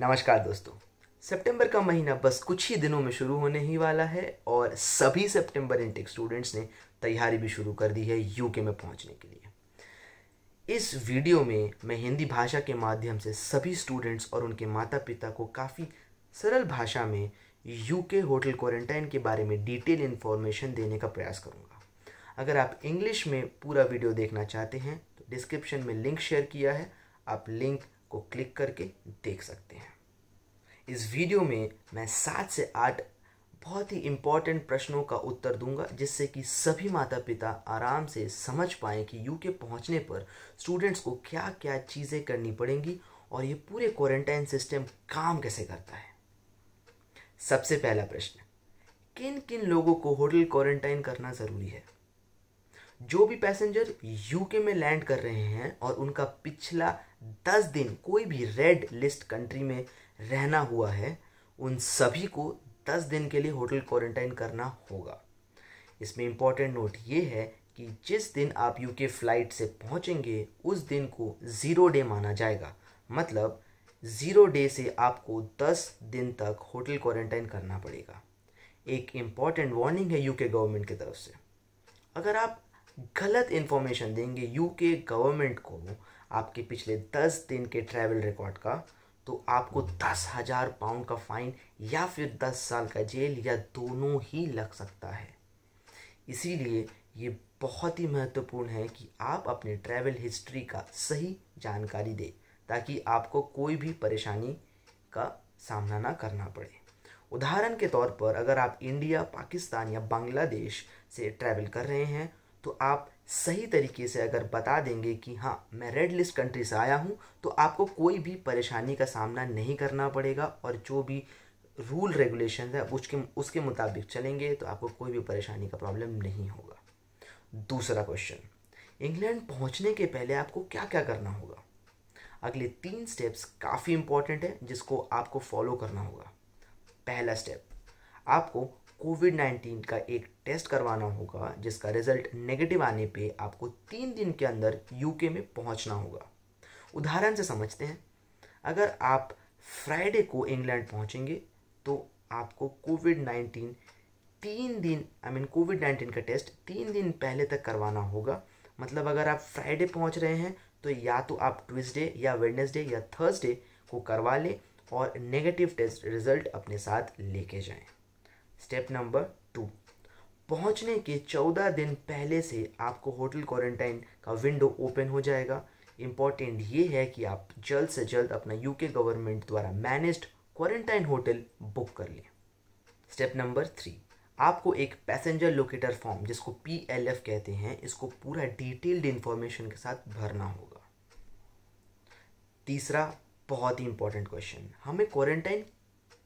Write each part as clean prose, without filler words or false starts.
नमस्कार दोस्तों। सितंबर का महीना बस कुछ ही दिनों में शुरू होने ही वाला है और सभी सितंबर इनटेक स्टूडेंट्स ने तैयारी भी शुरू कर दी है यूके में पहुंचने के लिए। इस वीडियो में मैं हिंदी भाषा के माध्यम से सभी स्टूडेंट्स और उनके माता पिता को काफ़ी सरल भाषा में यूके होटल क्वारंटाइन के बारे में डिटेल इन्फॉर्मेशन देने का प्रयास करूँगा। अगर आप इंग्लिश में पूरा वीडियो देखना चाहते हैं तो डिस्क्रिप्शन में लिंक शेयर किया है, आप लिंक को क्लिक करके देख सकते हैं। इस वीडियो में मैं 7 से 8 बहुत ही इम्पॉर्टेंट प्रश्नों का उत्तर दूंगा, जिससे कि सभी माता पिता आराम से समझ पाएँ कि यूके पहुंचने पर स्टूडेंट्स को क्या क्या चीज़ें करनी पड़ेंगी और ये पूरे क्वारंटाइन सिस्टम काम कैसे करता है। सबसे पहला प्रश्न, किन किन लोगों को होटल क्वारंटाइन करना ज़रूरी है? जो भी पैसेंजर यूके में लैंड कर रहे हैं और उनका पिछला 10 दिन कोई भी रेड लिस्ट कंट्री में रहना हुआ है, उन सभी को 10 दिन के लिए होटल क्वारंटाइन करना होगा। इसमें इम्पॉर्टेंट नोट ये है कि जिस दिन आप यूके फ़्लाइट से पहुंचेंगे उस दिन को 0 डे माना जाएगा। मतलब 0 डे से आपको 10 दिन तक होटल क्वारंटाइन करना पड़ेगा। एक इम्पॉर्टेंट वार्निंग है यूके गवर्नमेंट की तरफ से, अगर आप गलत इन्फॉर्मेशन देंगे यूके गवर्नमेंट को आपके पिछले 10 दिन के ट्रैवल रिकॉर्ड का, तो आपको 10,000 पाउंड का फाइन या फिर 10 साल का जेल या दोनों ही लग सकता है। इसीलिए ये बहुत ही महत्वपूर्ण है कि आप अपने ट्रैवल हिस्ट्री का सही जानकारी दें, ताकि आपको कोई भी परेशानी का सामना ना करना पड़े। उदाहरण के तौर पर अगर आप इंडिया, पाकिस्तान या बांग्लादेश से ट्रैवल कर रहे हैं तो आप सही तरीके से अगर बता देंगे कि हाँ मैं रेड लिस्ट कंट्री से आया हूँ, तो आपको कोई भी परेशानी का सामना नहीं करना पड़ेगा और जो भी रूल रेगुलेशन है उसके मुताबिक चलेंगे तो आपको कोई भी परेशानी का प्रॉब्लम नहीं होगा। दूसरा क्वेश्चन, इंग्लैंड पहुँचने के पहले आपको क्या क्या करना होगा? अगले 3 स्टेप्स काफ़ी इंपॉर्टेंट है जिसको आपको फॉलो करना होगा। पहला स्टेप, आपको कोविड-19 का एक टेस्ट करवाना होगा जिसका रिजल्ट नेगेटिव आने पे आपको 3 दिन के अंदर यूके में पहुंचना होगा। उदाहरण से समझते हैं, अगर आप फ्राइडे को इंग्लैंड पहुंचेंगे तो आपको कोविड-19 का टेस्ट 3 दिन पहले तक करवाना होगा। मतलब अगर आप फ्राइडे पहुंच रहे हैं तो या तो आप ट्यूसडे या वेडनेसडे या थर्सडे को करवा लें और नेगेटिव टेस्ट रिजल्ट अपने साथ लेके जाएं। स्टेप नंबर 2, पहुंचने के 14 दिन पहले से आपको होटल क्वारंटाइन का विंडो ओपन हो जाएगा। इम्पॉर्टेंट ये है कि आप जल्द से जल्द अपना यूके गवर्नमेंट द्वारा मैनेज्ड क्वारंटाइन होटल बुक कर लें। स्टेप नंबर 3, आपको एक पैसेंजर लोकेटर फॉर्म जिसको PLF कहते हैं, इसको पूरा डिटेल्ड इंफॉर्मेशन के साथ भरना होगा। तीसरा बहुत ही इंपॉर्टेंट क्वेश्चन, हमें क्वारंटाइन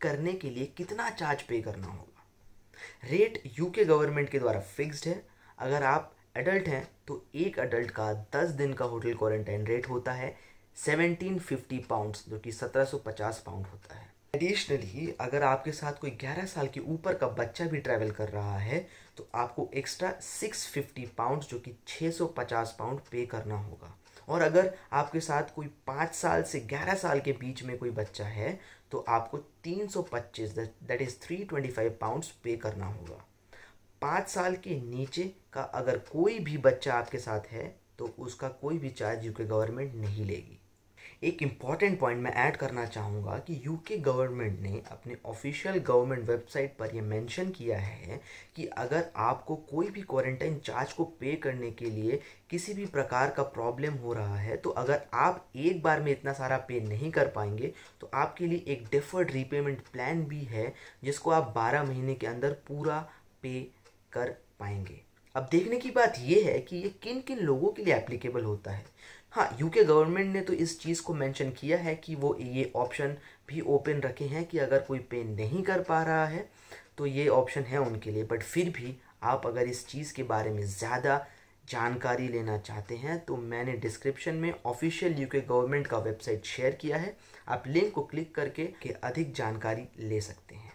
करने के लिए कितना चार्ज पे करना होगा? रेट यूके गवर्नमेंट के द्वारा फिक्स्ड है। अगर आप एडल्ट हैं तो एक एडल्ट का 10 दिन का होटल क्वारंटाइन रेट होता है 1750 पाउंड्स, जो कि 1750 पाउंड होता है। एडिशनली अगर आपके साथ कोई 11 साल के ऊपर का बच्चा भी ट्रैवल कर रहा है तो आपको एक्स्ट्रा 650 पाउंड्स, जो कि 650 पाउंड पे करना होगा। और अगर आपके साथ कोई 5 साल से 11 साल के बीच में कोई बच्चा है तो आपको 325 दैट इज़ 325 पाउंड्स पे करना होगा। 5 साल के नीचे का अगर कोई भी बच्चा आपके साथ है तो उसका कोई भी चार्ज यूके गवर्नमेंट नहीं लेगी। एक इम्पॉर्टेंट पॉइंट मैं ऐड करना चाहूँगा कि यूके गवर्नमेंट ने अपने ऑफिशियल गवर्नमेंट वेबसाइट पर यह मेंशन किया है कि अगर आपको कोई भी क्वारंटाइन चार्ज को पे करने के लिए किसी भी प्रकार का प्रॉब्लम हो रहा है, तो अगर आप एक बार में इतना सारा पे नहीं कर पाएंगे तो आपके लिए एक डिफर्ड रीपेमेंट प्लान भी है जिसको आप 12 महीने के अंदर पूरा पे कर पाएंगे। अब देखने की बात यह है कि ये किन किन लोगों के लिए एप्लीकेबल होता है। हाँ, यूके गवर्नमेंट ने तो इस चीज़ को मेंशन किया है कि वो ये ऑप्शन भी ओपन रखे हैं कि अगर कोई पे नहीं कर पा रहा है तो ये ऑप्शन है उनके लिए। बट फिर भी आप अगर इस चीज़ के बारे में ज़्यादा जानकारी लेना चाहते हैं तो मैंने डिस्क्रिप्शन में ऑफिशियल यूके गवर्नमेंट का वेबसाइट शेयर किया है, आप लिंक को क्लिक करके अधिक जानकारी ले सकते हैं।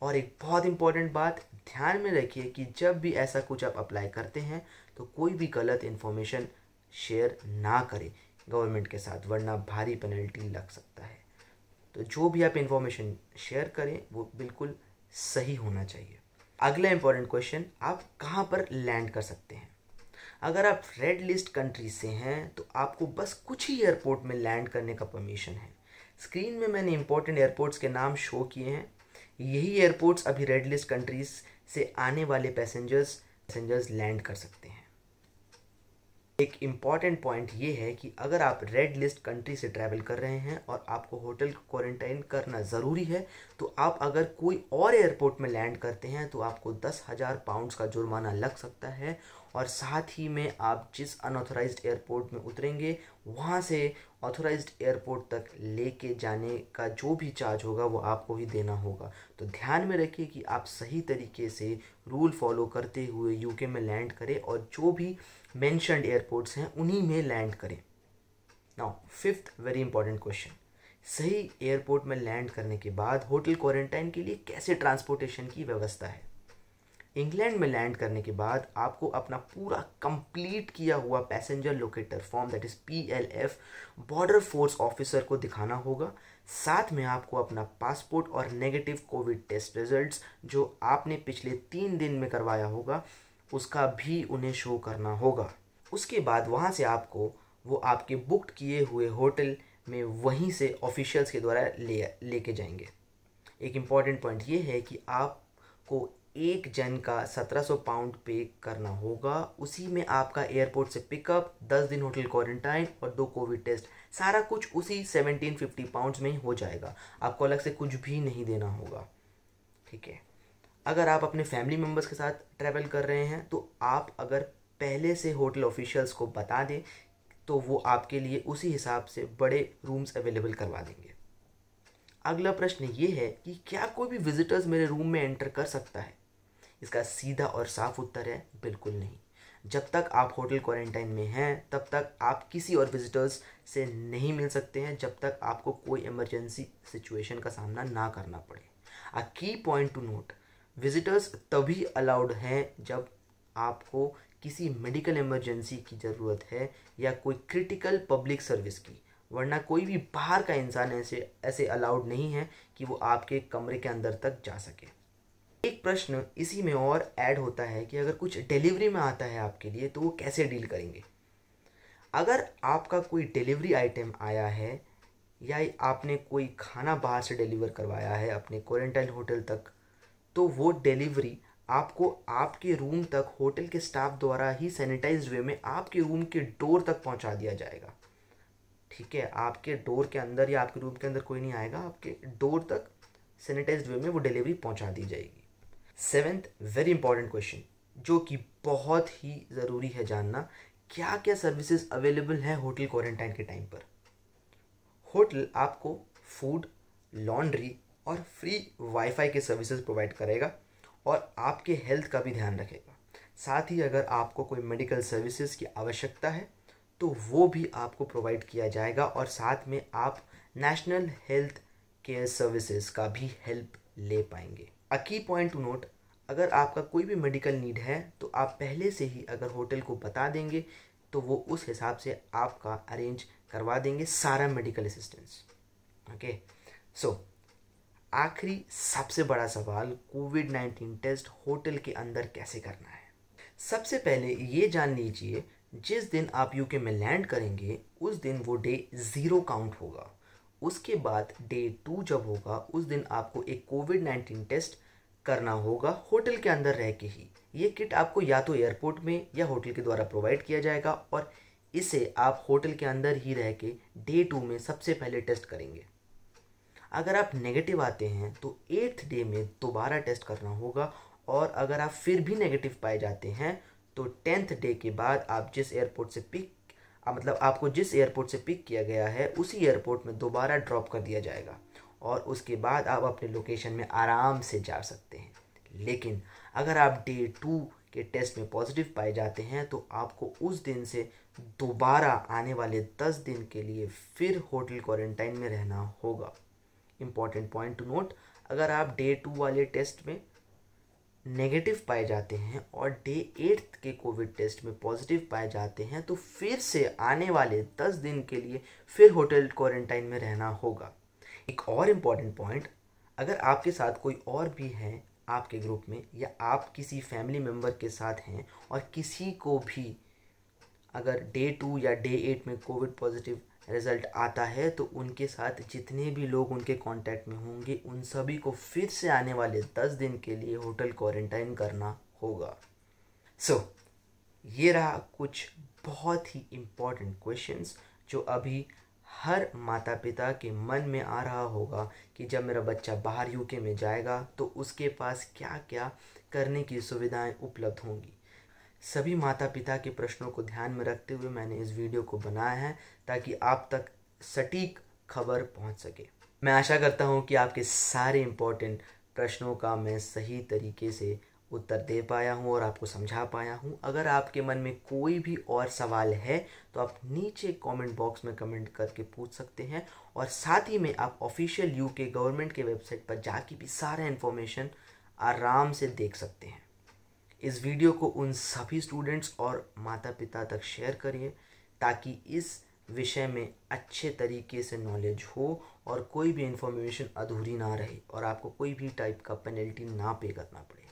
और एक बहुत इंपॉर्टेंट बात ध्यान में रखिए कि जब भी ऐसा कुछ आप अप्लाई करते हैं तो कोई भी गलत इन्फॉर्मेशन शेयर ना करें गवर्नमेंट के साथ, वरना भारी पेनल्टी लग सकता है। तो तो जो भी आप इन्फॉर्मेशन शेयर करें वो बिल्कुल सही होना चाहिए। अगला इंपॉर्टेंट क्वेश्चन, आप कहाँ पर लैंड कर सकते हैं? अगर आप रेड लिस्ट कंट्री से हैं तो आपको बस कुछ ही एयरपोर्ट में लैंड करने का परमिशन है। स्क्रीन में मैंने इंपॉर्टेंट एयरपोर्ट्स के नाम शो किए हैं। यही एयरपोर्ट्स अभी रेड लिस्ट कंट्रीज से आने वाले पैसेंजर्स लैंड कर सकते हैं। एक इम्पॉर्टेंट पॉइंट ये है कि अगर आप रेड लिस्ट कंट्री से ट्रैवल कर रहे हैं और आपको होटल क्वारंटाइन करना ज़रूरी है, तो आप अगर कोई और एयरपोर्ट में लैंड करते हैं तो आपको 10,000 पाउंड्स का जुर्माना लग सकता है, और साथ ही में आप जिस अनऑथराइज्ड एयरपोर्ट में उतरेंगे वहाँ से ऑथराइज्ड एयरपोर्ट तक लेके जाने का जो भी चार्ज होगा वो आपको ही देना होगा। तो ध्यान में रखिए कि आप सही तरीके से रूल फॉलो करते हुए यूके में लैंड करें और जो भी मेंशन्ड एयरपोर्ट्स हैं उन्हीं में लैंड करें। Now fifth very important question, सही एयरपोर्ट में लैंड करने के बाद होटल क्वारंटाइन के लिए कैसे ट्रांसपोर्टेशन की व्यवस्था है? इंग्लैंड में लैंड करने के बाद आपको अपना पूरा कंप्लीट किया हुआ passenger locator form that is PLF border force officer को दिखाना होगा। साथ में आपको अपना पासपोर्ट और नेगेटिव कोविड टेस्ट रिजल्ट्स जो आपने पिछले 3 दिन में करवाया होगा उसका भी उन्हें शो करना होगा। उसके बाद वहाँ से आपको वो आपके बुक्ड किए हुए होटल में वहीं से ऑफिशियल्स के द्वारा लेके जाएंगे। एक इम्पॉर्टेंट पॉइंट ये है कि आपको एक जन का 1700 पाउंड पे करना होगा। उसी में आपका एयरपोर्ट से पिकअप, 10 दिन होटल क्वारंटाइन और 2 कोविड टेस्ट, सारा कुछ उसी 1750 पाउंड्स में ही हो जाएगा। आपको अलग से कुछ भी नहीं देना होगा, ठीक है। अगर आप अपने फैमिली मेम्बर्स के साथ ट्रैवल कर रहे हैं तो आप अगर पहले से होटल ऑफिशियल्स को बता दें तो वो आपके लिए उसी हिसाब से बड़े रूम्स अवेलेबल करवा देंगे। अगला प्रश्न ये है कि क्या कोई भी विजिटर्स मेरे रूम में एंटर कर सकता है? इसका सीधा और साफ उत्तर है बिल्कुल नहीं। जब तक आप होटल क्वारंटाइन में हैं तब तक आप किसी और विजिटर्स से नहीं मिल सकते हैं जब तक आपको कोई इमरजेंसी सिचुएशन का सामना ना करना पड़े। अ की पॉइंट टू नोट, विजिटर्स तभी अलाउड हैं जब आपको किसी मेडिकल इमरजेंसी की ज़रूरत है या कोई क्रिटिकल पब्लिक सर्विस की, वरना कोई भी बाहर का इंसान ऐसे अलाउड नहीं है कि वो आपके कमरे के अंदर तक जा सके। एक प्रश्न इसी में और ऐड होता है कि अगर कुछ डिलीवरी में आता है आपके लिए तो वो कैसे डील करेंगे? अगर आपका कोई डिलीवरी आइटम आया है या आपने कोई खाना बाहर से डिलीवर करवाया है अपने क्वारंटाइन होटल तक, तो वो डिलीवरी आपको आपके रूम तक होटल के स्टाफ द्वारा ही सैनिटाइज्ड वे में आपके रूम के डोर तक पहुंचा दिया जाएगा, ठीक है। आपके डोर के अंदर या आपके रूम के अंदर कोई नहीं आएगा, आपके डोर तक सैनिटाइज्ड वे में वो डिलीवरी पहुंचा दी जाएगी। 7th वेरी इंपॉर्टेंट क्वेश्चन जो कि बहुत ही ज़रूरी है जानना, क्या क्या सर्विसेज अवेलेबल हैं होटल क्वारंटाइन के टाइम पर? होटल आपको फूड, लॉन्ड्री और फ्री वाईफाई के सर्विसेज प्रोवाइड करेगा और आपके हेल्थ का भी ध्यान रखेगा। साथ ही अगर आपको कोई मेडिकल सर्विसेज की आवश्यकता है तो वो भी आपको प्रोवाइड किया जाएगा और साथ में आप नेशनल हेल्थ केयर सर्विसेज का भी हेल्प ले पाएंगे। अ की पॉइंट टू नोट, अगर आपका कोई भी मेडिकल नीड है तो आप पहले से ही अगर होटल को बता देंगे तो वो उस हिसाब से आपका अरेंज करवा देंगे सारा मेडिकल असिस्टेंस, ओके। सो आखिरी सबसे बड़ा सवाल, कोविड-19 टेस्ट होटल के अंदर कैसे करना है? सबसे पहले ये जान लीजिए जिस दिन आप यूके में लैंड करेंगे उस दिन वो डे 0 काउंट होगा। उसके बाद डे 2 जब होगा उस दिन आपको एक कोविड-19 टेस्ट करना होगा होटल के अंदर रह के ही। ये किट आपको या तो एयरपोर्ट में या होटल के द्वारा प्रोवाइड किया जाएगा और इसे आप होटल के अंदर ही रह के डे 2 में सबसे पहले टेस्ट करेंगे। अगर आप नेगेटिव आते हैं तो 8th डे में दोबारा टेस्ट करना होगा और अगर आप फिर भी नेगेटिव पाए जाते हैं तो 10th डे के बाद आप जिस एयरपोर्ट से आपको जिस एयरपोर्ट से पिक किया गया है उसी एयरपोर्ट में दोबारा ड्रॉप कर दिया जाएगा और उसके बाद आप अपने लोकेशन में आराम से जा सकते हैं। लेकिन अगर आप डे 2 के टेस्ट में पॉजिटिव पाए जाते हैं तो आपको उस दिन से दोबारा आने वाले 10 दिन के लिए फिर होटल क्वारंटाइन में रहना होगा। इम्पॉर्टेंट पॉइंट टू नोट, अगर आप डे 2 वाले टेस्ट में नेगेटिव पाए जाते हैं और डे 8 के कोविड टेस्ट में पॉजिटिव पाए जाते हैं तो फिर से आने वाले 10 दिन के लिए फिर होटल क्वारंटाइन में रहना होगा। एक और इम्पॉर्टेंट पॉइंट, अगर आपके साथ कोई और भी है आपके ग्रुप में या आप किसी फैमिली मेम्बर के साथ हैं और किसी को भी अगर डे 2 या डे 8 में कोविड पॉजिटिव रिज़ल्ट आता है तो उनके साथ जितने भी लोग उनके कांटेक्ट में होंगे उन सभी को फिर से आने वाले 10 दिन के लिए होटल क्वारंटाइन करना होगा। ये रहा कुछ बहुत ही इम्पॉर्टेंट क्वेश्चंस जो अभी हर माता पिता के मन में आ रहा होगा कि जब मेरा बच्चा बाहर यूके में जाएगा तो उसके पास क्या क्या करने की सुविधाएं उपलब्ध होंगी। सभी माता पिता के प्रश्नों को ध्यान में रखते हुए मैंने इस वीडियो को बनाया है ताकि आप तक सटीक खबर पहुंच सके। मैं आशा करता हूं कि आपके सारे इम्पोर्टेंट प्रश्नों का मैं सही तरीके से उत्तर दे पाया हूं और आपको समझा पाया हूं। अगर आपके मन में कोई भी और सवाल है तो आप नीचे कमेंट बॉक्स में कमेंट करके पूछ सकते हैं और साथ ही में आप ऑफिशियल यूके गवर्नमेंट के वेबसाइट पर जाके भी सारा इन्फॉर्मेशन आराम से देख सकते हैं। इस वीडियो को उन सभी स्टूडेंट्स और माता पिता तक शेयर करिए ताकि इस विषय में अच्छे तरीके से नॉलेज हो और कोई भी इन्फॉर्मेशन अधूरी ना रहे और आपको कोई भी टाइप का पेनल्टी ना पे करना पड़े।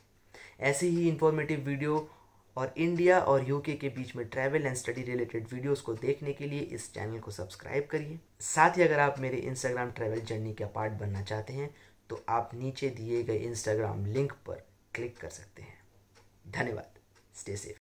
ऐसे ही इन्फॉर्मेटिव वीडियो और इंडिया और यूके के बीच में travel and study related videos को देखने के लिए इस चैनल को सब्सक्राइब करिए। साथ ही अगर आप मेरे इंस्टाग्राम ट्रैवल जर्नी का पार्ट बनना चाहते हैं तो आप नीचे दिए गए इंस्टाग्राम लिंक पर क्लिक कर सकते हैं। धन्यवाद। Stay safe.